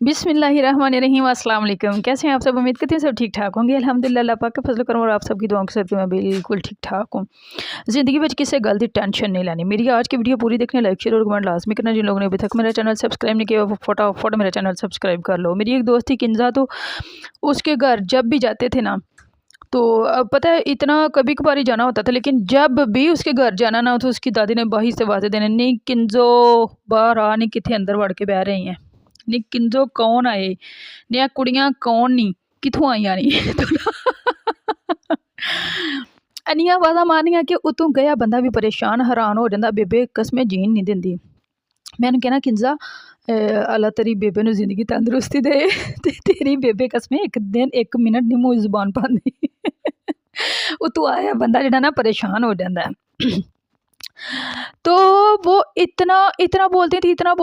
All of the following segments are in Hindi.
बिस्मिल्लाहिर्रहमानिर्रहीम, अस्सलाम वालेकुम। कैसे हैं आप सब? उम्मीद करती हैं सब ठीक ठाक होंगे। अल्हम्दुलिल्लाह, अल्लाह पाक के फजल करम और आप सबकी दुआओं के साथ मैं बिल्कुल ठीक ठाक हूँ। ज़िंदगी में किसी गलती टेंशन नहीं लेनी। मेरी आज की वीडियो पूरी देखने, लाइक शेयर और कमेंट लाजमी करना। जिन लोगों ने अभी तक मेरा चैनल सब्सक्राइब नहीं किया वो फटाफट मेरा चैनल सब्सक्राइब कर लो। मेरी एक दोस्त थी किंजा, तो उसके घर जब भी जाते थे ना, तो अब पता है इतना कभी कभार ही जाना होता था, लेकिन जब भी उसके घर जाना ना, तो उसकी दादी ने बाही से आवाज़ें देने, नहीं किंजो बाहर आ, नहीं कितने अंदर वड़ के बह रही हैं, नी किंजो कौन आए, नी कुड़ियां कौन नी कित्थों आईयां नी तो इन्नियां आवाज़ां मारनियां कि उतों गया बंदा भी परेशान हैरान हो जाता। बेबे कसमें जीन नहीं दिंदी। मैंने कहना किंजा अल्लाह तेरी बेबे नूं जिंदगी तंदरुस्ती दे ते तेरी बेबे कसमें एक दिन एक मिनट नहीं मुँह जुबान पांदी उतों आया बंदा जिहड़ा ना परेशान हो जाता है। तो वो इतना इतना बोलती थी, इतना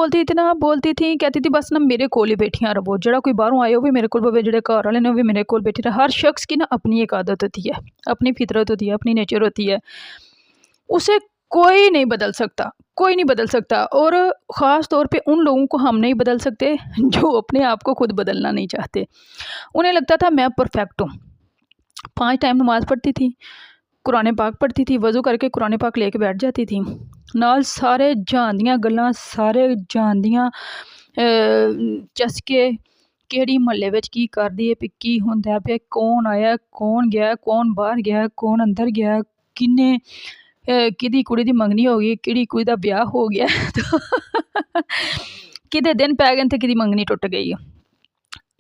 बोलती थी, कहती थी बस ना मेरे कोल ही बैठियां रहो, जड़ा कोई बाहरों आए वो भी मेरे कोल बवे, जेडे घर वाले ने वो भी मेरे कोल बैठे रहे। हर शख्स की ना अपनी एक आदत होती है, अपनी फितरत होती है, अपनी नेचर होती है, उसे कोई नहीं बदल सकता, कोई नहीं बदल सकता। और ख़ास तौर पे उन लोगों को हम नहीं बदल सकते जो अपने आप को खुद बदलना नहीं चाहते। उन्हें लगता था मैं परफेक्ट हूँ। 5 टाइम नमाज़ पढ़ती थी, कुरान पाक पढ़ती थी, वज़ू करके कुरान पाक लेके बैठ जाती थी, नाल सारे जानदियां गल्लां, सारे जानदियां चस्के केड़ी महल्ले विच की करदी है पे, की हुंदा पे, कौन आया कौन गया, कौन बाहर गया, कौन अंदर गया, किन्ने किहदी कुड़ी दी मंगनी हो गई, किहड़ी कुड़ी दा ब्याह हो गया तो किदे दिन पै गए ते किहदी मंगनी टुट गई।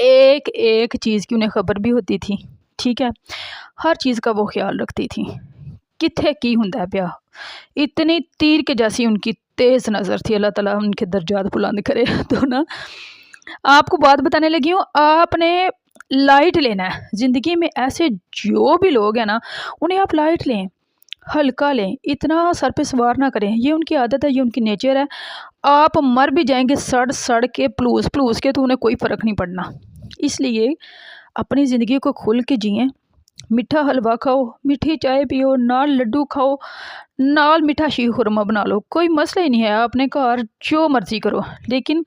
एक एक चीज़ की उन्हें खबर भी होती थी, ठीक है, हर चीज़ का वो ख्याल रखती थी। कित्थे की हुंदा प्या, इतनी तीर के जैसी उनकी तेज़ नज़र थी। अल्लाह ताला उनके दर्जात बुलंद करे। तो ना आपको बात बताने लगी हूँ, आपने लाइट लेना है ज़िंदगी में। ऐसे जो भी लोग हैं ना, उन्हें आप लाइट लें, हल्का लें, इतना सर पे सवार ना करें। ये उनकी आदत है, ये उनकी नेचर है। आप मर भी जाएंगे सड़ सड़ के, प्लूस प्लूस के, तो उन्हें कोई फ़र्क नहीं पड़ना। इसलिए अपनी ज़िंदगी को खुल के जिएँ। मीठा हलवा खाओ, मीठी चाय पियो, नाल लड्डू खाओ, नाल मीठा शीर खुरमा बना लो, कोई मसला ही नहीं है। अपने घर जो मर्ज़ी करो, लेकिन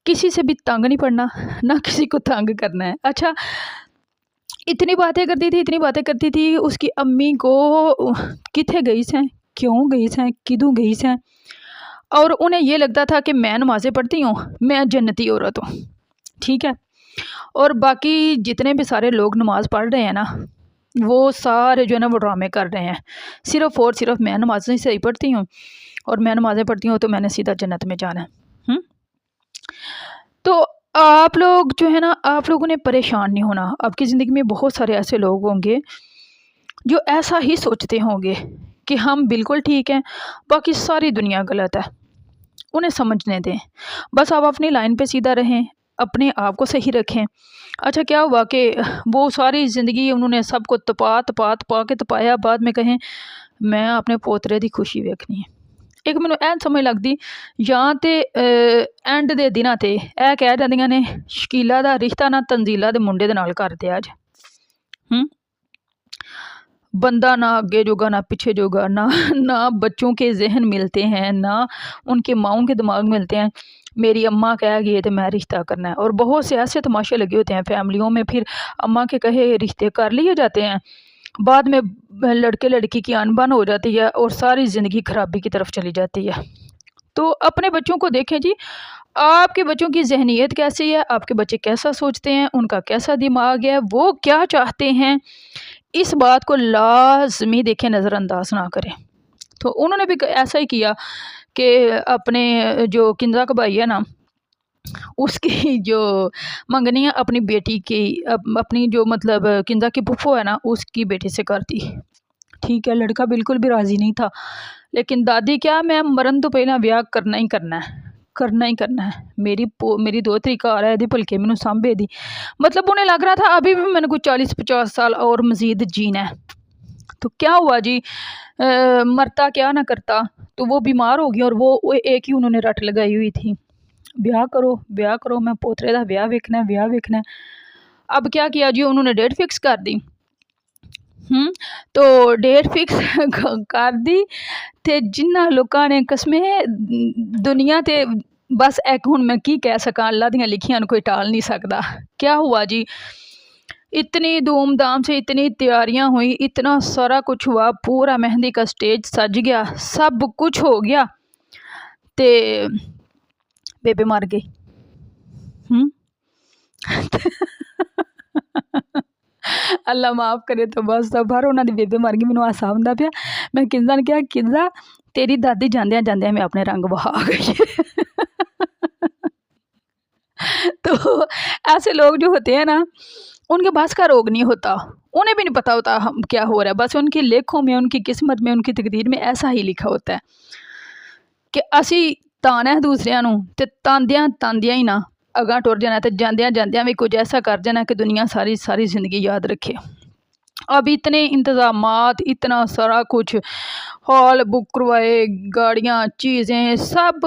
किसी से भी तंग नहीं पड़ना, ना किसी को तंग करना है। अच्छा, इतनी बातें करती थी, इतनी बातें करती थी। उसकी अम्मी को किथे गई सें, क्यों गई सें, किदों गई सें, और उन्हें ये लगता था कि मैं नमाज़ें पढ़ती हूँ, मैं जन्नती औरत हूँ, ठीक है। और बाकी जितने भी सारे लोग नमाज़ पढ़ रहे हैं ना, वो सारे जो है ना वो ड्रामे कर रहे हैं। सिर्फ़ और सिर्फ मैं नमाज़ें सही पढ़ती हूँ और मैं नमाज़ें पढ़ती हूँ तो मैंने सीधा जन्नत में जाना है। तो आप लोग जो है ना, आप लोगों ने परेशान नहीं होना। आपकी ज़िंदगी में बहुत सारे ऐसे लोग होंगे जो ऐसा ही सोचते होंगे कि हम बिल्कुल ठीक हैं, बाकी सारी दुनिया गलत है। उन्हें समझने दें, बस आप अपनी लाइन पे सीधा रहें, अपने आप को सही रखें। अच्छा, क्या हुआ कि वो सारी ज़िंदगी उन्होंने सबको तपा तपा तपा के तपाया, बाद में कहें मैं अपने पोतरे दी खुशी वेखनी है। एक मैनूं ऐ समझ लगदी, जां ते एंड दे दिनां ते ऐ कह दिंदियां ने शकीला दा रिश्ता ना तंजीला दे मुंडे दे नाल कर दे अज। बंदा ना आगे जोगा ना पीछे जोगा, ना ना बच्चों के जहन मिलते हैं, ना उनके माओं के दिमाग मिलते हैं। मेरी अम्मा कह गई है तो मैं रिश्ता करना है। और बहुत से ऐसे तमाशे लगे होते हैं फैमिलियों में, फिर अम्मा के कहे रिश्ते कर लिए जाते हैं, बाद में लड़के लड़की की अनबन हो जाती है और सारी ज़िंदगी खराबी की तरफ चली जाती है। तो अपने बच्चों को देखें जी, आपके बच्चों की ज़हनियत कैसी है, आपके बच्चे कैसा सोचते हैं, उनका कैसा दिमाग है, वो क्या चाहते हैं, इस बात को लाज़मी देखें, नज़रअंदाज ना करें। तो उन्होंने भी ऐसा ही किया कि अपने जो किंजा का भाई है ना, उसकी जो मंगनी है अपनी बेटी की, अपनी जो मतलब किंजा की फुफो है ना, उसकी बेटी से कर दी, ठीक है। लड़का बिल्कुल भी राज़ी नहीं था, लेकिन दादी क्या, मैं मरन तो पहला ब्याह करना ही करना है, करना ही करना है। मेरी दो तरीका आ रहा है, भलके मैनू सांभे दी। मतलब उन्हें लग रहा था अभी भी मैंने कुछ 40-50 साल और मज़ीद जीना है। तो क्या हुआ जी, मरता क्या ना करता, तो वो बीमार हो गई और वो एक ही उन्होंने रट लगाई हुई थी, ब्याह करो ब्याह करो, मैं पोतरे का ब्याह वेखना है, ब्याह वेखना है। अब क्या किया जी, उन्होंने डेट फिक्स कर दी। तो डेट फिक्स कर दी ते जिन्ना लोगों ने कसमें दुनिया ते बस एक हुण मैं की कह सकां, अल्लाह दियां लिखियां कोई टाल नहीं सकता। क्या हुआ जी, इतनी धूमधाम से इतनी तैयारियां हुई, इतना सारा कुछ हुआ, पूरा मेहंदी का स्टेज सज गया, सब कुछ हो गया, ते बेबे मर गई। अल्लाह माफ़ करे तो बस बाहर उन्होंने बेबे मर गई। मैनू हासा आंदा पिया। मैं किंजा ने कहा, किंजा तेरी दादी जांदियां जांदियां मैं अपने रंग बहा गई। तो ऐसे लोग जो होते हैं ना, उनके बस का रोग नहीं होता, उन्हें भी नहीं पता होता हम क्या हो रहा है, बस उनकी लेखों में, उनकी किस्मत में, उनकी तकदीर में ऐसा ही लिखा होता है कि असी ताना है दूसरिਆਂ ਨੂੰ ਤੇ तांदियां ही ना अगां टुर जाना, तो जांदियां जांदियां भी कुछ ऐसा कर जाना कि दुनिया सारी सारी ज़िंदगी याद रखे। अब इतने इंतज़ामात, इतना सारा कुछ, हॉल बुक करवाए, गाड़ियाँ, चीज़ें, सब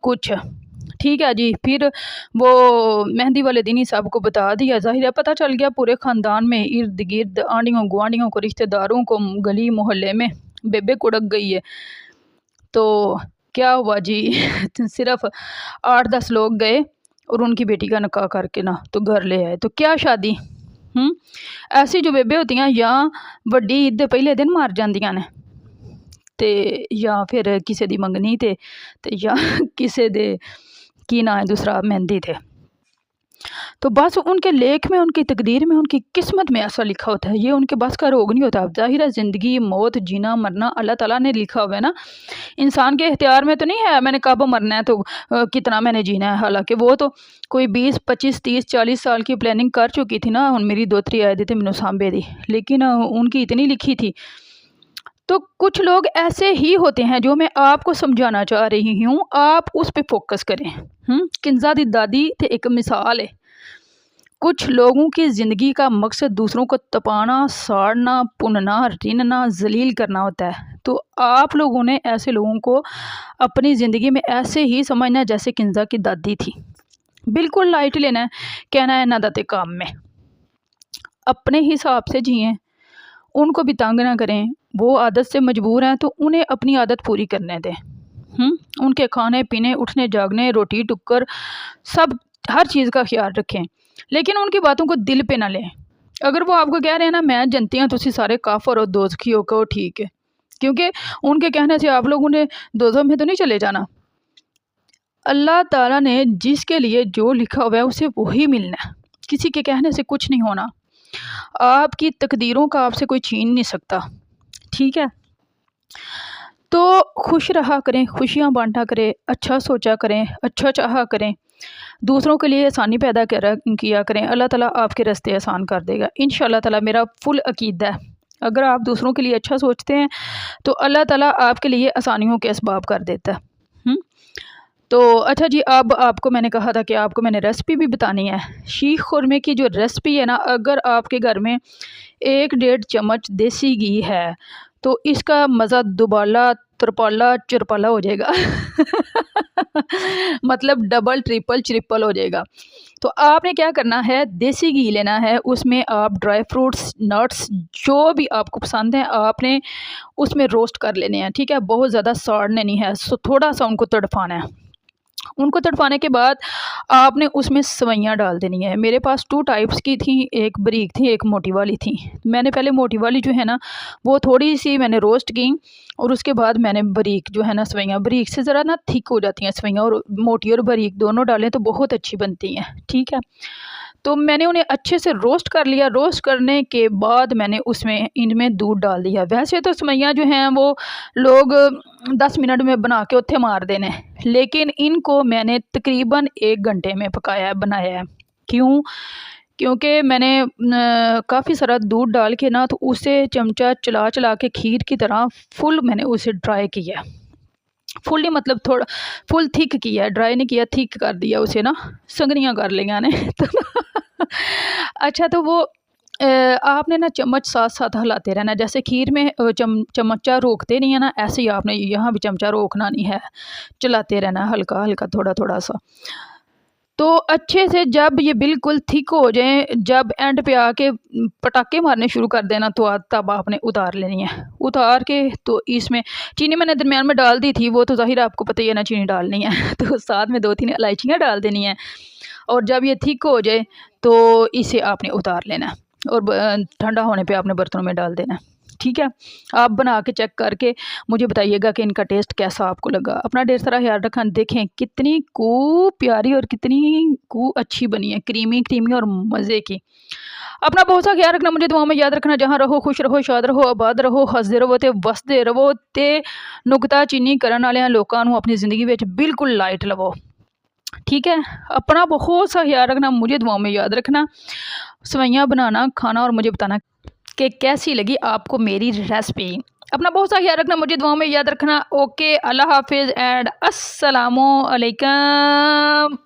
कुछ ठीक है जी। फिर वो मेहंदी वाले दिन ही सबको बता दिया, ज़ाहिर है पता चल गया पूरे ख़ानदान में, इर्द गिर्द, आंढियों गुआंढियों को, रिश्तेदारों को, गली मोहल्ले में बेबे कुड़क गई है। तो क्या हुआ जी, सिर्फ 8-10 लोग गए और उनकी बेटी का निकाह करके ना तो घर ले आए। तो क्या शादी, ऐसी जो बेबे होती हैं या वड्डी ईद दे पहले दिन मर जांदियां ने, ते या फिर किसी दी मंगनी ते या किसी दे की ना है दूसरा मेहंदी थे। तो बस उनके लेख में, उनकी तकदीर में, उनकी किस्मत में ऐसा लिखा होता है, ये उनके बस का रोग नहीं होता। ज़ाहिर है ज़िंदगी, मौत, जीना, मरना अल्लाह ताला ने लिखा हुआ है ना, इंसान के इख्तियार में तो नहीं है मैंने कब मरना है तो कितना मैंने जीना है। हालांकि वो तो कोई 20, 25, 30, 40 साल की प्लानिंग कर चुकी थी ना, मेरी दोतरी आए थे मैनू सांबे दी, लेकिन उनकी इतनी लिखी थी। तो कुछ लोग ऐसे ही होते हैं जो मैं आपको समझाना चाह रही हूँ, आप उस पर फोकस करें। किंजा दी दादी थे एक मिसाल है। कुछ लोगों की ज़िंदगी का मकसद दूसरों को तपाना, साड़ना, पुनना, रिनना, जलील करना होता है। तो आप लोगों ने ऐसे लोगों को अपनी ज़िंदगी में ऐसे ही समझना जैसे किंजा की दादी थी, बिल्कुल लाइट लेना है, कहना है ना दाते काम में, अपने हिसाब से जिए, उनको भी तंग ना करें। वो आदत से मजबूर हैं तो उन्हें अपनी आदत पूरी करने दें। उनके खाने पीने, उठने जागने, रोटी टुक्कर, सब हर चीज़ का ख्याल रखें, लेकिन उनकी बातों को दिल पे ना लें। अगर वो आपको कह रहे हैं ना मैं जनती हूँ तुसी सारे काफर हो, दोज़खी हो, कहो ठीक है, क्योंकि उनके कहने से आप लोगों ने दोज़ख में तो नहीं चले जाना। अल्लाह ताला ने जिसके लिए जो लिखा हुआ है उसे वही मिलना है, किसी के कहने से कुछ नहीं होना। आपकी तकदीरों का आपसे कोई छीन नहीं सकता, ठीक है। तो खुश रहा करें, खुशियाँ बांटा करें, अच्छा सोचा करें, अच्छा चाहा करें, दूसरों के लिए आसानी पैदा किया करें। अल्लाह ताला आपके रास्ते आसान कर देगा इंशाअल्लाह ताला। मेरा फुल अकीदा है, अगर आप दूसरों के लिए अच्छा सोचते हैं तो अल्लाह ताला आपके लिए आसानियों के असबाब कर देता है। तो अच्छा जी, अब आपको मैंने कहा था कि आपको मैंने रेसिपी भी बतानी है। शीख खुरमे की जो रेसिपी है ना, अगर आपके घर में 1-1.5 चम्मच देसी घी है तो इसका मज़ा दुबाला, तिरपाला, चुरपाला हो जाएगा। मतलब डबल, ट्रिपल, ट्रिपल हो जाएगा। तो आपने क्या करना है, देसी घी लेना है, उसमें आप ड्राई फ्रूट्स, नट्स, जो भी आपको पसंद है आपने उसमें रोस्ट कर लेने हैं, ठीक है। बहुत ज़्यादा साड़ने नहीं है, सो थोड़ा सा उनको तड़फाना है। उनको तड़पाने के बाद आपने उसमें सवैयाँ डाल देनी है। मेरे पास 2 टाइप्स की थी, एक बारीक थी, एक मोटी वाली थी। मैंने पहले मोटी वाली जो है ना वो थोड़ी सी मैंने रोस्ट की और उसके बाद मैंने बारीक जो है ना सवैयाँ, बारीक से ज़रा ना थिक हो जाती हैं सवैयाँ, और मोटी और बारीक दोनों डालें तो बहुत अच्छी बनती हैं, ठीक है। तो मैंने उन्हें अच्छे से रोस्ट कर लिया। रोस्ट करने के बाद मैंने उसमें इनमें दूध डाल दिया। वैसे तो सवैयाँ जो हैं वो लोग 10 मिनट में बना के उत्थे मार देने, लेकिन इनको मैंने तकरीबन 1 घंटे में पकाया बनाया है। क्यों? क्योंकि मैंने काफ़ी सारा दूध डाल के ना तो उसे चमचा चला चला के खीर की तरह फुल मैंने उसे ड्राई किया। फुल नहीं मतलब थोड़ा फुल थिक किया, ड्राई नहीं किया, थिक कर दिया उसे ना, संगनियाँ कर लिया ने। तो अच्छा, तो वो आपने ना चम्मच साथ साथ हिलाते रहना, जैसे खीर में चमचा रोकते नहीं है ना, ऐसे ही आपने यहाँ भी चमचा रोकना नहीं है, चलाते रहना हल्का हल्का, थोड़ा थोड़ा सा। तो अच्छे से जब ये बिल्कुल थिक हो जाए, जब एंड पे आके पटाखे मारने शुरू कर देना, तो तब आपने उतार लेनी है। उतार के तो इसमें चीनी मैंने दरमियान में डाल दी थी, वो तो ज़ाहिर आपको पता ही है ना, चीनी डालनी है तो साथ में 2-3 इलायचियाँ डाल देनी है। और जब ये थिक हो जाए तो इसे आपने उतार लेना है और ठंडा होने पे आपने बर्तनों में डाल देना है। ठीक है, आप बना के चेक करके मुझे बताइएगा कि इनका टेस्ट कैसा आपको लगा। अपना ढेर सारा ख्याल रखना। देखें कितनी प्यारी और कितनी अच्छी बनी है, क्रीमी क्रीमी और मज़े की। अपना बहुत सा ख्याल रखना, मुझे दुआ में याद रखना। जहाँ रहो खुश रहो, शाद रहो, आबाद रहो, हसदे रहो ते वसदे रहो ते नुकताचीनी करन वालियां लोकां नूं अपनी ज़िंदगी विच बिल्कुल लाइट लवो। ठीक है, अपना बहुत सा ख्याल रखना, मुझे दुआ में याद रखना। सवैयाँ बनाना, खाना और मुझे बताना कि कैसी लगी आपको मेरी रेसिपी। अपना बहुत सा ख्याल रखना, मुझे दुआ में याद रखना। ओके, अल्लाह हाफिज़ एंड अस्सलामु अलैकुम।